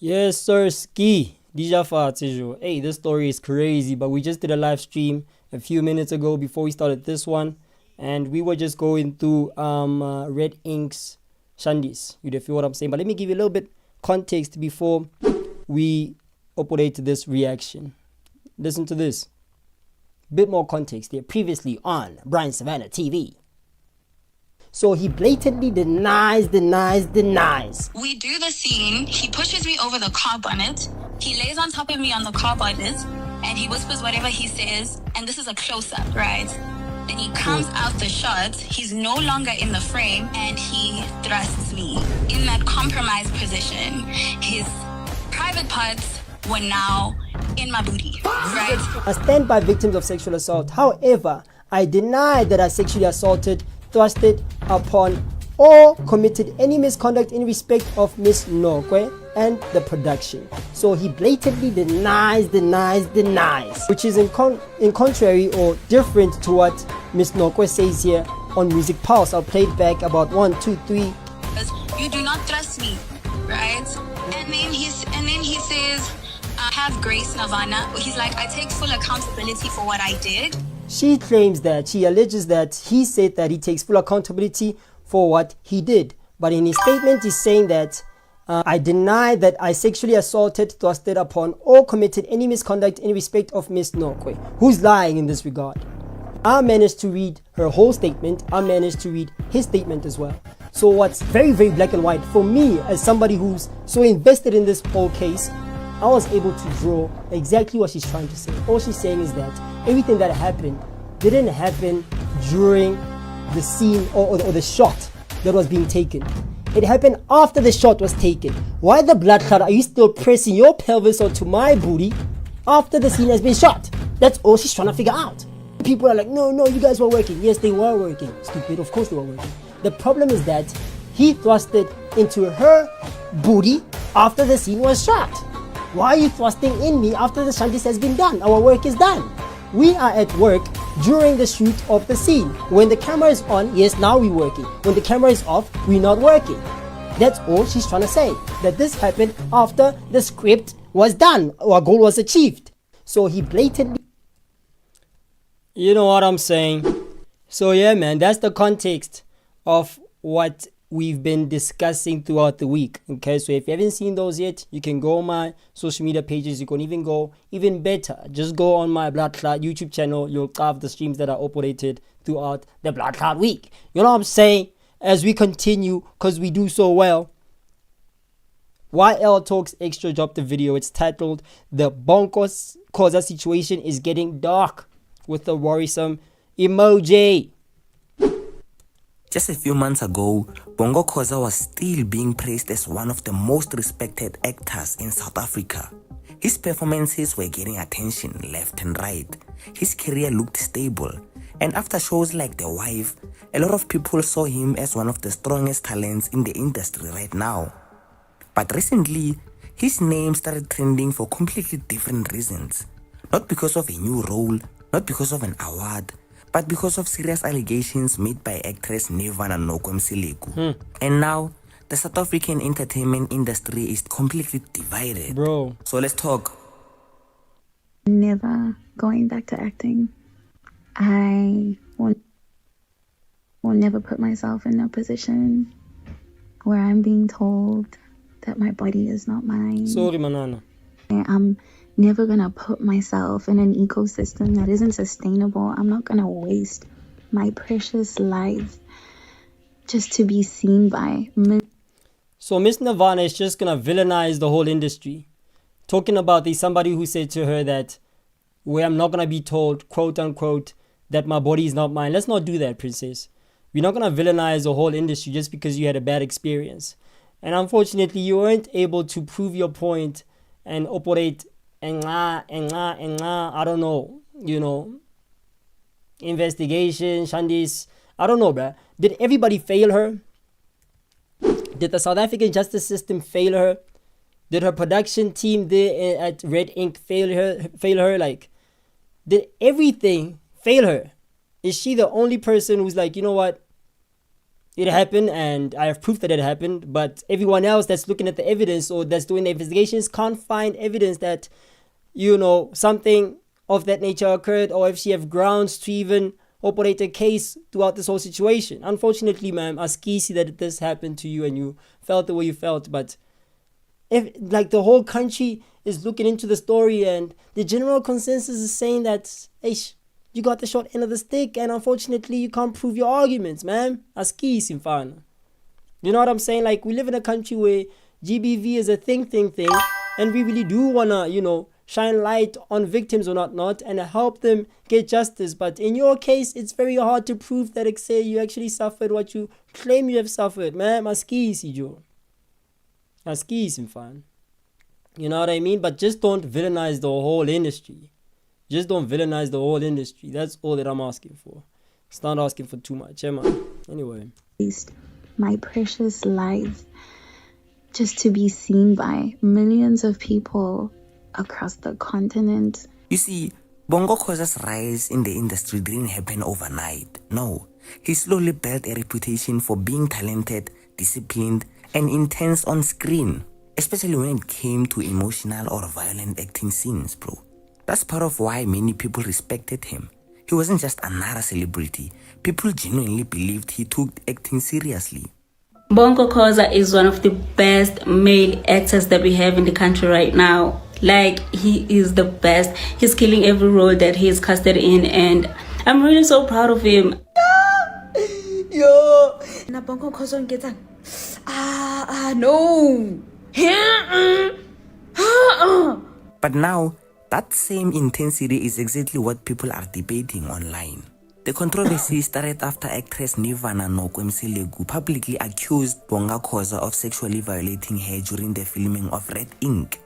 Yes, sir, ski. Hey, this story is crazy, but we just did a live stream a few minutes ago before we started this one, and we were just going through Red Ink's Shandis. You feel what I'm saying? But let me give you a little bit context before we operate this reaction. Listen to this. Bit more context here. Previously on Brian Sivana TV. So he blatantly denies. We do the scene. He pushes me over the car bonnet. He lays on top of me on the car bonnet and he whispers whatever he says. And this is a close-up, right? Then he comes out the shot. He's no longer in the frame and he thrusts me in that compromised position. His private parts were now in my booty, right? I stand by victims of sexual assault. However, I deny that I sexually assaulted, thrusted upon, or committed any misconduct in respect of Miss Nokwe and the production. So he blatantly denies, which is in contrary or different to what Miss Nokwe says here on Music Pulse. I'll play it back about 1, 2, 3. You do not trust me, right? And then he says, I have grace, Nirvana. He's like, I take full accountability for what I did. She alleges that he said that he takes full accountability for what he did. But in his statement, he's saying that I deny that I sexually assaulted, thrusted upon, or committed any misconduct in respect of Miss Nokwe. Who's lying in this regard? I managed to read her whole statement. I managed to read his statement as well. So what's very, very black and white for me as somebody who's so invested in this whole case, I was able to draw exactly what she's trying to say. All she's saying is that everything that happened didn't happen during the scene or the shot that was being taken. It happened after the shot was taken. Why the blood clot are you still pressing your pelvis onto my booty after the scene has been shot? That's all she's trying to figure out. People are like, no, you guys were working. Yes, they were working. Stupid, of course they were working. The problem is that he thrusted into her booty after the scene was shot. Why are you thrusting in me after the shanties has been done? Our work is done. We are at work during the shoot of the scene. When the camera is on, yes, now we're working. When the camera is off, we're not working. That's all she's trying to say. That this happened after the script was done. Our goal was achieved. So he blatantly... You know what I'm saying? So yeah, man, that's the context of what we've been discussing throughout the week. Okay, so if you haven't seen those yet, you can go on my social media pages. You can even go even better, just go on my Blood Clot YouTube channel. You'll have the streams that are operated throughout the Blood Clot week. You know what I'm saying? As we continue, because we do so well, YL Talks Extra dropped a video. It's titled The Bonko Khoza Situation is Getting Dark, with a worrisome emoji. Just a few months ago, Bonko Khoza was still being praised as one of the most respected actors in South Africa. His performances were getting attention left and right. His career looked stable. And after shows like The Wife, a lot of people saw him as one of the strongest talents in the industry right now. But recently, his name started trending for completely different reasons. Not because of a new role, not because of an award, but because of serious allegations made by actress Nirvana Nokwe-Mseleku. And now, the South African entertainment industry is completely divided. Bro. So let's talk. Never going back to acting. I will never put myself in a position where I'm being told that my body is not mine. Sorry, manana. I'm never gonna put myself in an ecosystem that isn't sustainable. I'm not gonna waste my precious life just to be seen by. So Miss Nirvana is just gonna villainize the whole industry, talking about there's somebody who said to her that, where I'm not gonna be told, quote unquote, that my body is not mine. Let's not do that, princess. We're not gonna villainize the whole industry just because you had a bad experience. And unfortunately, you weren't able to prove your point and operate I don't know, investigation, Shandis. I don't know, bruh. Did everybody fail her? Did the South African justice system fail her? Did her production team there at Red Ink fail her? Like, did everything fail her? Is she the only person who's like, you know what? it happened and I have proof that it happened, but everyone else that's looking at the evidence or that's doing the investigations can't find evidence that, something of that nature occurred, or if she have grounds to even operate a case throughout this whole situation. Unfortunately, ma'am, askisi that this happened to you and you felt the way you felt, but if the whole country is looking into the story and the general consensus is saying that, you got the short end of the stick, and unfortunately you can't prove your arguments, man. Askisi mfana. You know what I'm saying? We live in a country where GBV is a thing, and we really do wanna, shine light on victims or not and help them get justice. But in your case, it's very hard to prove that you actually suffered what you claim you have suffered, man. Askisi jo. Askisi mfana. You know what I mean? But just don't villainize the whole industry. Just don't villainize the whole industry. That's all that I'm asking for. It's not asking for too much, man. Anyway. My precious life just to be seen by millions of people across the continent. You see, Bonko Khoza's rise in the industry didn't happen overnight. No, he slowly built a reputation for being talented, disciplined, and intense on screen, especially when it came to emotional or violent acting scenes, bro. That's part of why many people respected him. He wasn't just another celebrity. People genuinely believed he took acting seriously. Bonko Khoza is one of the best male actors that we have in the country right now. He is the best. He's killing every role that he's casted in, and I'm really so proud of him. Yo, na Bonko Khoza ngeta. No. But now, that same intensity is exactly what people are debating online. The controversy started after actress Nirvana Nokwe-Mseleku publicly accused Bonko Khoza of sexually violating her during the filming of Red Ink.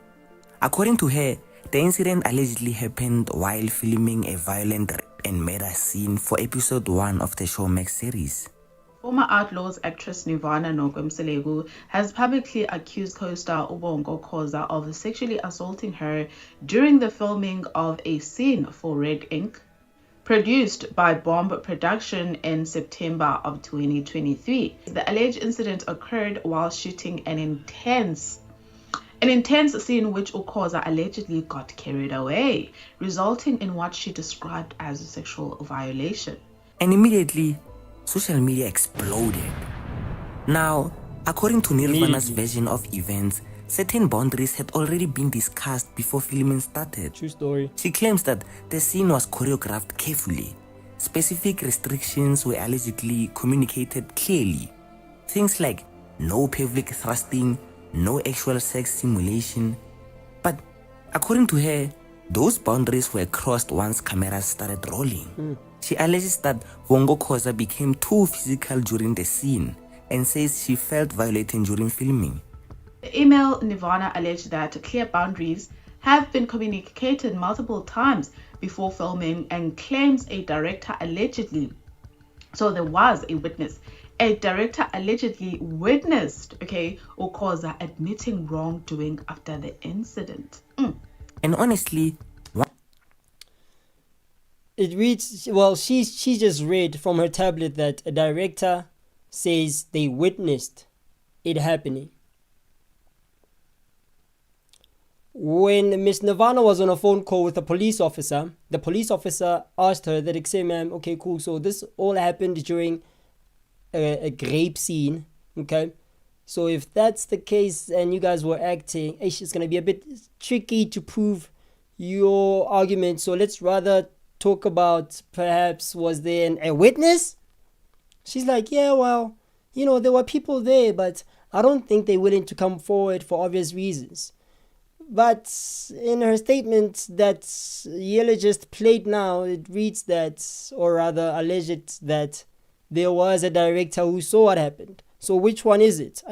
According to her, the incident allegedly happened while filming a violent rape and murder scene for episode 1 of the Showmax series. Former Outlaws actress Nirvana Nokwe-Mseleku has publicly accused co-star Bonko Khoza of sexually assaulting her during the filming of a scene for Red Ink, produced by Bomb Production in September of 2023. The alleged incident occurred while shooting an intense scene which Khoza allegedly got carried away, resulting in what she described as a sexual violation. And immediately, social media exploded. Now, according to Nirvana's version of events, certain boundaries had already been discussed before filming started. True story. She claims that the scene was choreographed carefully. Specific restrictions were allegedly communicated clearly. Things like no pelvic thrusting, no actual sex simulation. But according to her, those boundaries were crossed once cameras started rolling. She alleges that Bonko Khoza became too physical during the scene and says she felt violated during filming. The email Nirvana alleged that clear boundaries have been communicated multiple times before filming and claims a director allegedly. So there was a witness. A director allegedly witnessed, Khoza admitting wrongdoing after the incident. And honestly, it reads, she just read from her tablet that a director says they witnessed it happening. When Miss Nirvana was on a phone call with a police officer, the police officer asked her that, say, ma'am, okay, cool, so this all happened during a grape scene, okay? So if that's the case and you guys were acting, it's going to be a bit tricky to prove your argument. So let's rather talk about perhaps was there a witness? She's like, yeah, well, there were people there, but I don't think they're willing to come forward for obvious reasons. But in her statement that Yele just played now, it reads that, or rather alleged that there was a director who saw what happened. So which one is it?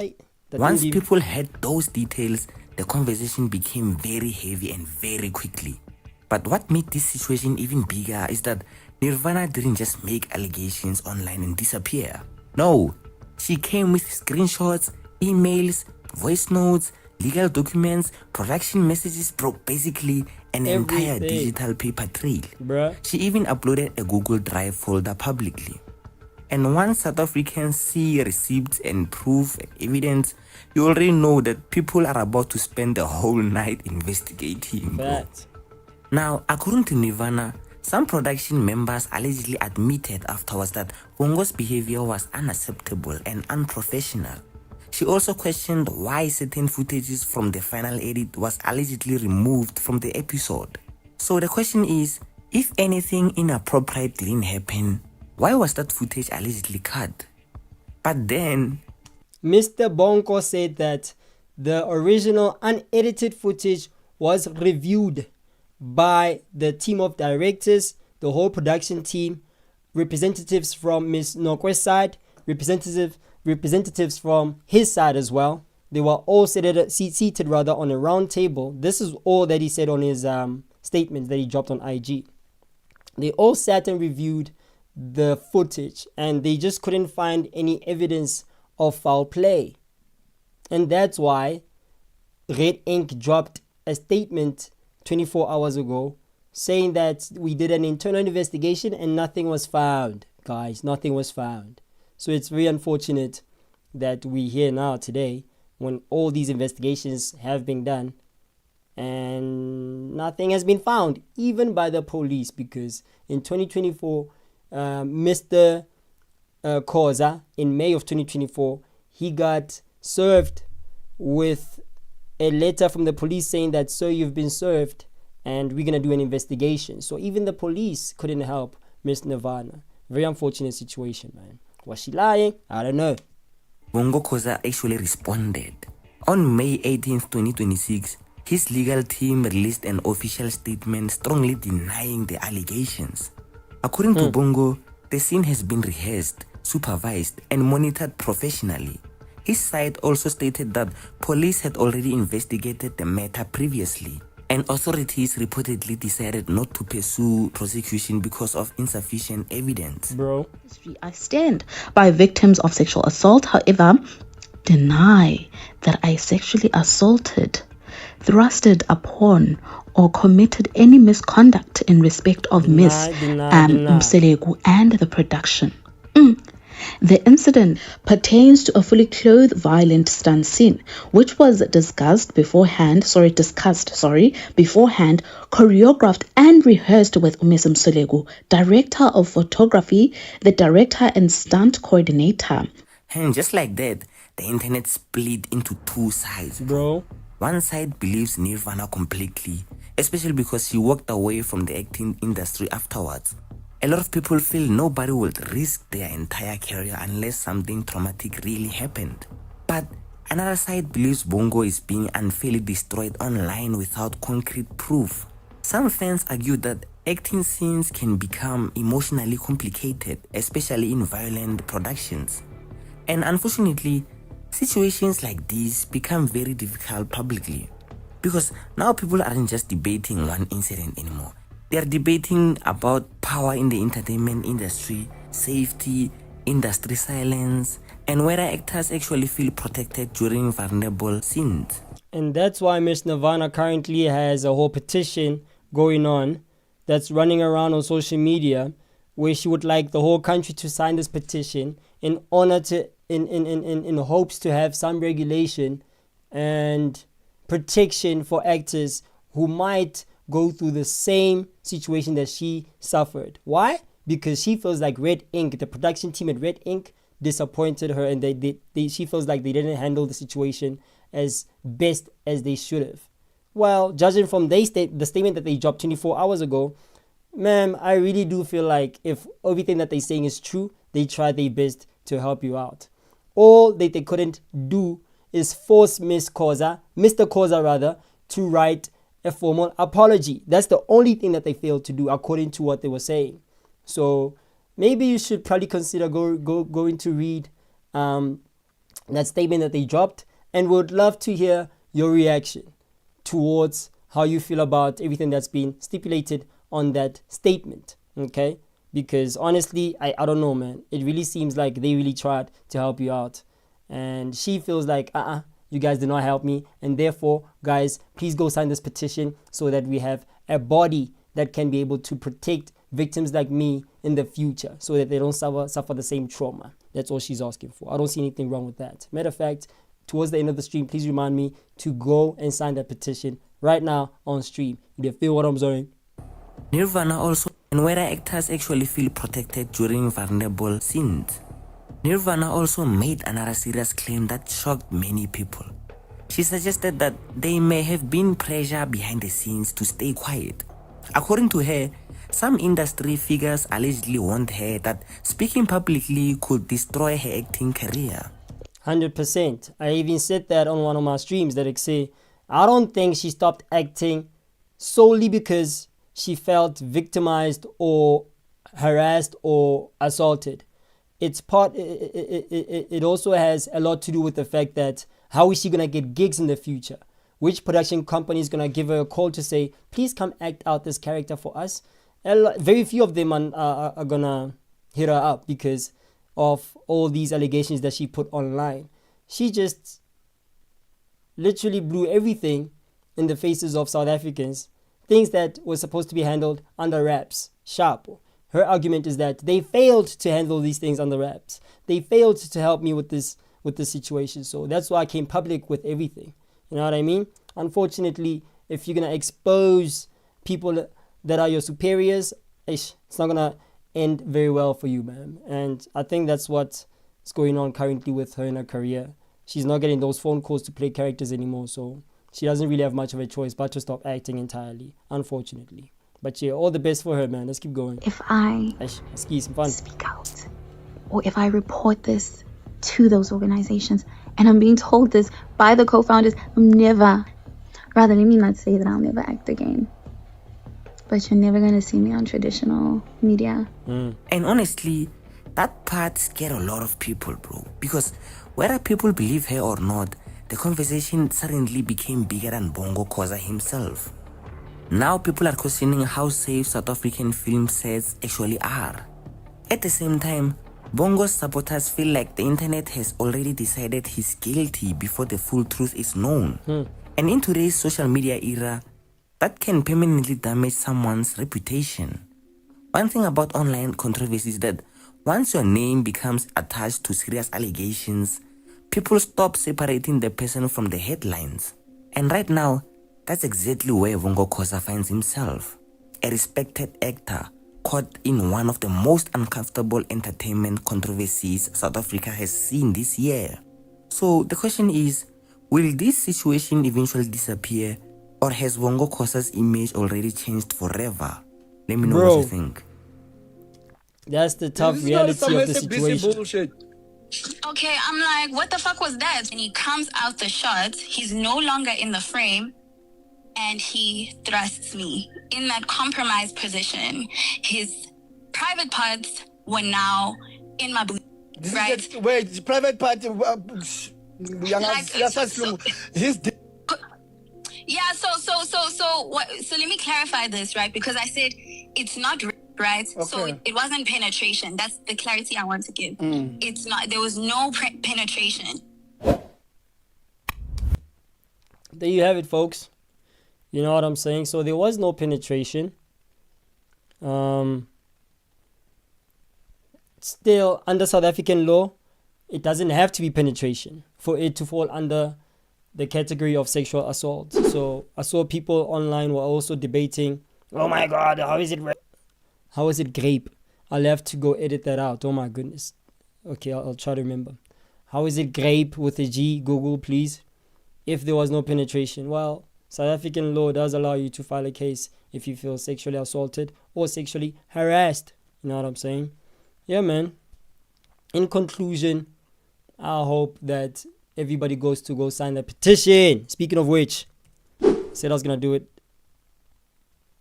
Once people heard those details, the conversation became very heavy and very quickly. But what made this situation even bigger is that Nirvana didn't just make allegations online and disappear. No, she came with screenshots, emails, voice notes, legal documents, production messages, basically an entire digital paper trail. Bruh. She even uploaded a Google Drive folder publicly. And once South Africans see receipts and proof and evidence, you already know that people are about to spend the whole night investigating, bro. Fact. Now, according to Nirvana, some production members allegedly admitted afterwards that Bongo's behavior was unacceptable and unprofessional. She also questioned why certain footages from the final edit was allegedly removed from the episode. So the question is, if anything inappropriate didn't happen, why was that footage allegedly cut? But then, Mr. Bonko said that the original unedited footage was reviewed by the team of directors, the whole production team, representatives from Ms. Nokwe's side, representatives from his side as well. They were all seated on a round table. This is all that he said on his statement that he dropped on IG. They all sat and reviewed the footage, and they just couldn't find any evidence of foul play. And that's why Red Ink dropped a statement 24 hours ago saying that we did an internal investigation and nothing was found. Guys, nothing was found. So it's very unfortunate that we here now today when all these investigations have been done and nothing has been found, even by the police, because in 2024, Mr. Khoza, in May of 2024, he got served with a letter from the police saying that, sir, you've been served and we're going to do an investigation. So even the police couldn't help Miss Nirvana. Very unfortunate situation, man. Was she lying? I don't know. Bonko Khoza actually responded. On May 18th, 2026, his legal team released an official statement strongly denying the allegations. According to Bongo, the scene has been rehearsed, supervised, and monitored professionally. His side also stated that police had already investigated the matter previously, and authorities reportedly decided not to pursue prosecution because of insufficient evidence. Bro. I stand by victims of sexual assault, however, deny that I sexually assaulted, thrusted upon, or committed any misconduct in respect of Miss Mseleku and the production. The incident pertains to a fully clothed violent stunt scene, which was discussed beforehand, choreographed and rehearsed with Miss Mseleku, director of photography, the director and stunt coordinator. And just like that, the internet split into two sides, bro. One side believes Nirvana completely, especially because she walked away from the acting industry afterwards. A lot of people feel nobody would risk their entire career unless something traumatic really happened. But another side believes Bongo is being unfairly destroyed online without concrete proof. Some fans argue that acting scenes can become emotionally complicated, especially in violent productions. And unfortunately, situations like these become very difficult publicly, because now people aren't just debating one incident anymore. They are debating about power in the entertainment industry, safety, industry silence, and whether actors actually feel protected during vulnerable scenes. And that's why Miss Nirvana currently has a whole petition going on that's running around on social media, where she would like the whole country to sign this petition in hopes to have some regulation and protection for actors who might go through the same situation that she suffered. Why? Because she feels like Red Ink, the production team at Red Ink, disappointed her, and she feels like they didn't handle the situation as best as they should have. Well, judging from the statement that they dropped 24 hours ago, ma'am, I really do feel like if everything that they're saying is true, they tried their best to help you out. All that they couldn't do is force Mr. Khoza, to write a formal apology. That's the only thing that they failed to do, according to what they were saying. So maybe you should probably consider going to read that statement that they dropped, and would love to hear your reaction towards how you feel about everything that's been stipulated on that statement. Okay? Because honestly, I don't know, man. It really seems like they really tried to help you out. And she feels like, you guys did not help me. And therefore, guys, please go sign this petition so that we have a body that can be able to protect victims like me in the future so that they don't suffer the same trauma. That's all she's asking for. I don't see anything wrong with that. Matter of fact, towards the end of the stream, please remind me to go and sign that petition right now on stream. Do you feel what I'm saying? Nirvana also, and whether actors actually feel protected during vulnerable scenes. Nirvana also made another serious claim that shocked many people. She suggested that there may have been pressure behind the scenes to stay quiet. According to her, some industry figures allegedly warned her that speaking publicly could destroy her acting career. 100%. I even said that on one of my streams that I say, I don't think she stopped acting solely because she felt victimized or harassed or assaulted. It also has a lot to do with the fact that how is she going to get gigs in the future? Which production company is going to give her a call to say, please come act out this character for us? Very few of them are going to hit her up because of all these allegations that she put online. She just literally blew everything in the faces of South Africans. Things that were supposed to be handled under wraps. Sharp. Her argument is that they failed to handle these things under wraps. They failed to help me with this situation. So that's why I came public with everything. You know what I mean? Unfortunately, if you're going to expose people that are your superiors, it's not going to end very well for you, man. And I think that's what's going on currently with her in her career. She's not getting those phone calls to play characters anymore. So she doesn't really have much of a choice but to stop acting entirely, unfortunately. But yeah, all the best for her, man. Let's keep going. If I speak out, or if I report this to those organizations, and I'm being told this by the co-founders, let me not say that I'll never act again. But you're never going to see me on traditional media. And honestly, that part scared a lot of people, bro. Because whether people believe her or not, the conversation suddenly became bigger than Bonko Khoza himself. Now people are questioning how safe South African film sets actually are. At the same time, Bongo's supporters feel like the internet has already decided he's guilty before the full truth is known. And in today's social media era, that can permanently damage someone's reputation. One thing about online controversy is that once your name becomes attached to serious allegations, people stop separating the person from the headlines. And right now, that's exactly where Bonko Khoza finds himself. A respected actor caught in one of the most uncomfortable entertainment controversies South Africa has seen this year. So the question is, will this situation eventually disappear, or has Bonko Khoza's image already changed forever? Let me know what you think. That's the tough reality of the situation. Okay, I'm like, what the fuck was that? And he comes out the shot, he's no longer in the frame, and he thrusts me in that compromised position. His private parts were now in my booty, right? Wait, private part. Yeah, so let me clarify this, right? Because I said it's not right. Okay. So it wasn't penetration. That's the clarity I want to give. It's not. There was no penetration. There you have it, folks. You know what I'm saying? So there was no penetration. Still, under South African law, it doesn't have to be penetration for it to fall under the category of sexual assault. So I saw people online were also debating, oh my God, how is it grape? I'll have to go edit that out. Oh my goodness. Okay, I'll try to remember. How is it grape with a G? Google, please. If there was no penetration. Well, South African law does allow you to file a case if you feel sexually assaulted or sexually harassed. You know what I'm saying? Yeah, man. In conclusion, I hope that everybody goes to go sign the petition. Speaking of which, said I was going to do it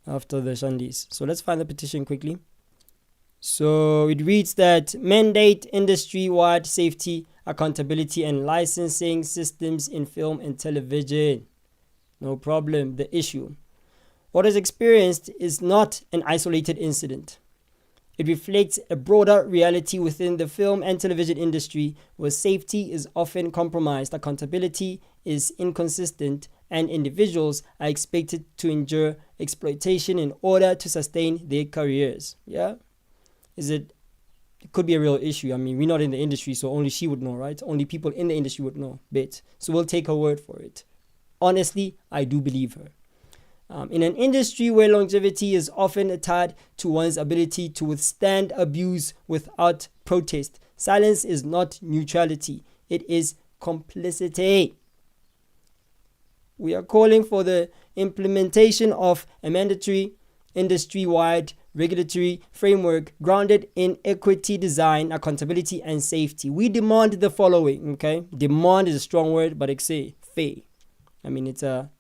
after the Shandis. So let's find the petition quickly. So it reads that mandate industry-wide safety, accountability and licensing systems in film and television. No problem. The issue. What is experienced is not an isolated incident. It reflects a broader reality within the film and television industry where safety is often compromised, accountability is inconsistent, and individuals are expected to endure exploitation in order to sustain their careers. Yeah? It could be a real issue. I mean, we're not in the industry, so only she would know, right? Only people in the industry would know, bet. So we'll take her word for it. Honestly, I do believe her. In an industry where longevity is often tied to one's ability to withstand abuse without protest, silence is not neutrality. It is complicity. We are calling for the implementation of a mandatory industry-wide regulatory framework grounded in equity, design, accountability, and safety. We demand the following, okay? Demand is a strong word, but it's fair. I mean, it's a,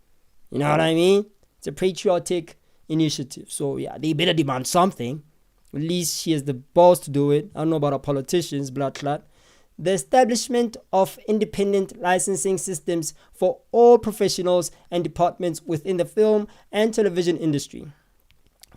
you know what I mean? It's a patriotic initiative. So, yeah, they better demand something. At least she has the balls to do it. I don't know about our politicians, blah, blah. The establishment of independent licensing systems for all professionals and departments within the film and television industry.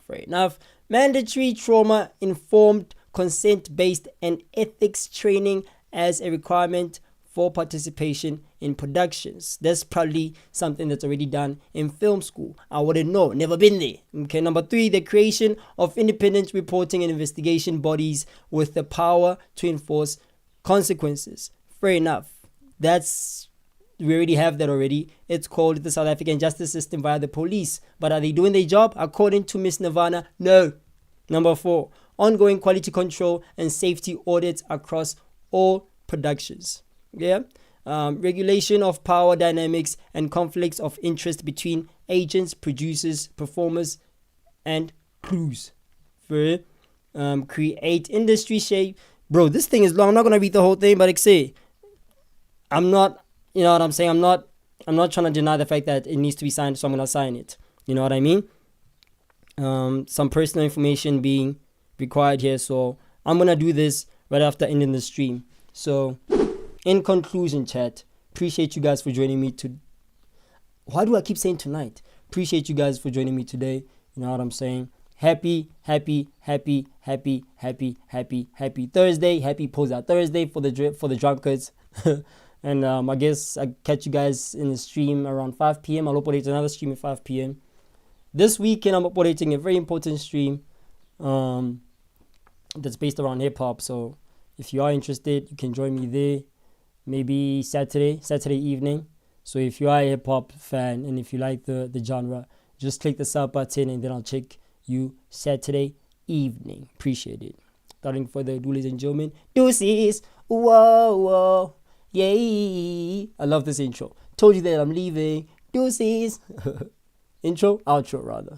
Fair enough. Mandatory trauma-informed, consent-based, and ethics training as a requirement for participation in productions. That's probably something that's already done in film school. I wouldn't know, never been there. Okay, number 3, the creation of independent reporting and investigation bodies with the power to enforce consequences. Fair enough. We already have that already. It's called the South African justice system via the police. But are they doing their job? According to Miss Nirvana, no. Number 4, ongoing quality control and safety audits across all productions. Yeah. Regulation of power dynamics and conflicts of interest between agents, producers, performers, and crews. Fair. Create industry shape. Bro, this thing is long. I'm not gonna read the whole thing, but like say, I'm not. You know what I'm saying? I'm not trying to deny the fact that it needs to be signed, so I'm gonna sign it. You know what I mean? Some personal information being required here, so I'm gonna do this right after ending the stream. So, in conclusion, chat, appreciate you guys for joining me why do I keep saying tonight? Appreciate you guys for joining me today. You know what I'm saying? Happy Thursday. Happy Posa Thursday for the drunkards. And I guess I catch you guys in the stream around 5 p.m. I'll upload another stream at 5 p.m. This weekend I'm uploading a very important stream that's based around hip-hop. So if you are interested, you can join me there. Maybe Saturday evening. So if you are a hip-hop fan and if you like the genre, just click the sub button and then I'll check you Saturday evening. Appreciate it. Without any further ado, ladies and gentlemen, deuces. Whoa, whoa. Yay. I love this intro. Told you that I'm leaving. Deuces. Intro? Outro, rather.